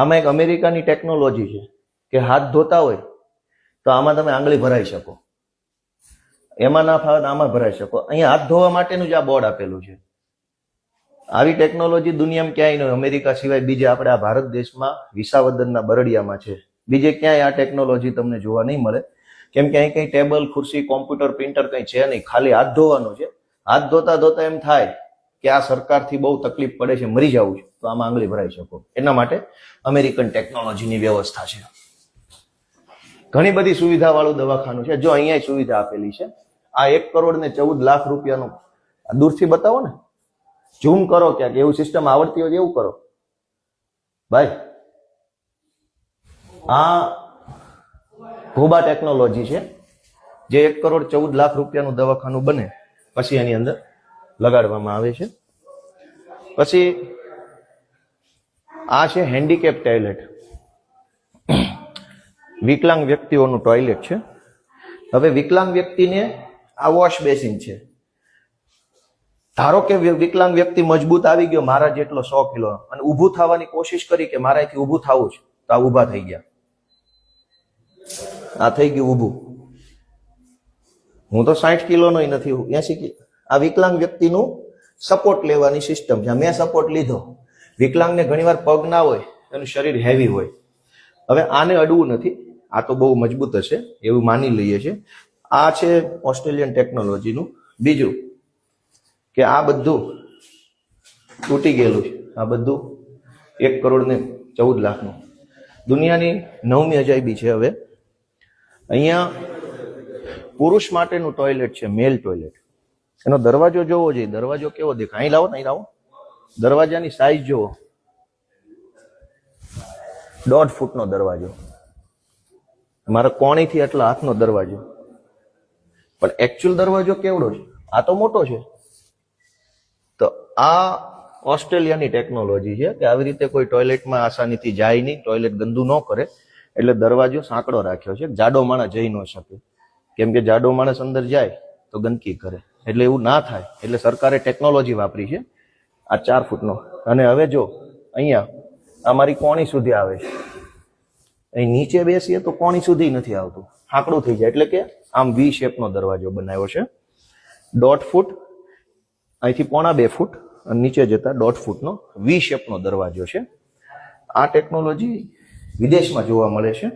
આમાં એક અમેરિકાની ટેકનોલોજી છે કે હાથ ધોતા હોય તો આમાં તમે આંગળી ભરાઈ શકો, એમાં ના ફાવે આમાં ભરાઈ શકો. અહીંયા હાથ ધોવા માટેનું જ આ બોર્ડ આપેલું છે. આવી ટેકનોલોજી દુનિયામાં ક્યાંય નહીં, અમેરિકા સિવાય બીજે આપણે આ ભારત દેશમાં વિસાવદરના બરડિયામાં છે. બીજે ક્યાંય આ ટેકનોલોજી તમને જોવા નહીં મળે, કેમ કે અહીં કઈ ટેબલ, ખુરશી, કોમ્પ્યુટર, પ્રિન્ટર કઈ છે નહીં, ખાલી હાથ ધોવાનું છે. હાથ ધોતા ધોતા એમ થાય કે આ સરકારથી બહુ તકલીફ પડે છે, મરી જવું છે, તો આમાં આંગળી ભરાઈ શકો. એના માટે અમેરિકન ટેકનોલોજીની વ્યવસ્થા છે. ઘણી બધી સુવિધા વાળું દવાખાનું છે. જો અહીંયા સુવિધા આપેલી છે. આ 1 કરોડ ને 14 લાખ રૂપિયાનું, દૂરથી બતાવો ને, ઝૂમ કરો ક્યાંક, એવું સિસ્ટમ આવડતી હોય એવું કરો ભાઈ. આ ભોબા ટેકનોલોજી છે, જે 1 કરોડ 14 લાખ રૂપિયાનું દવાખાનું બને પછી એની અંદર લગાડવામાં આવે છે. પછી આ છે હેન્ડીકેપ ટોયલેટ, વિકલાંગ વ્યક્તિઓનું ટોયલેટ છે. હવે વિકલાંગ વ્યક્તિને આ વોશ બેસિન છે. ધારો કે વિકલાંગ વ્યક્તિ મજબૂત આવી ગયો, મારા જેટલો 100 કિલો, અને ઊભું થવાની કોશિશ કરી કે મારાથી ઊભું થવું છે, તો આ ઊભા થઈ ગયા. આ થઈ ગયું ઊભું. હું તો 60 કિલોનો નથી, 80 કિલો. આ વિકલાંગ વ્યક્તિનું સપોર્ટ લેવાની સિસ્ટમ છે. મેં સપોર્ટ લીધો. વિકલાંગને ઘણીવાર પગ ના હોય, એનું શરીર હેવી હોય. હવે આને અડવું નથી, આ તો બહુ મજબૂત હશે એવું માની લઈએ છીએ. આ છે ઓસ્ટ્રેલિયન ટેકનોલોજીનું. બીજું કે આ બધું તૂટી ગયેલું છે. આ બધું 1 કરોડ ને 14 લાખનું. દુનિયાની 9મી અજાયબી છે. હવે અહીંયા પુરુષ માટેનું ટોયલેટ છે, મેલ ટોયલેટ. એનો દરવાજો જોવો જોઈએ. દરવાજો કેવો દેખાય? અહીં લાવો ને, અહીં લાવો. દરવાજાની સાઈઝ જોવો, 1.5 ફૂટનો દરવાજો. મારા કોણીથી એટલા હાથનો દરવાજો. પણ એકચ્યુઅલ દરવાજો કેવડો છે? આ તો મોટો છે. તો આ ઓસ્ટ્રેલિયાની ટેકનોલોજી છે કે આવી રીતે કોઈ ટોયલેટમાં આસાનીથી જાય નહીં, ટોયલેટ ગંદુ ન કરે, એટલે દરવાજો સાંકડો રાખ્યો છે. જાડો માણસ જઈ ન શકે, કેમ કે જાડો માણસ અંદર જાય તો ગંદકી કરે, એટલે એવું ના થાય. એટલે સરકારે ટેકનોલોજી વાપરી છે આ 4 ફૂટનો. અને હવે જો અહીંયા અમારી કોણી સુધી આવે છે. અહીં નીચે બેસીએ તો કોણી સુધી નથી આવતું, સાંકડું થઈ જાય. એટલે કે આમ વી શેપનો દરવાજો બનાવ્યો છે. 1.5 ફૂટ, અહીંથી 1.25 ફૂટ, અને નીચે જતા 1.5 ફૂટનો વી શેપનો દરવાજો છે. આ ટેકનોલોજી વિદેશમાં જોવા મળે છે.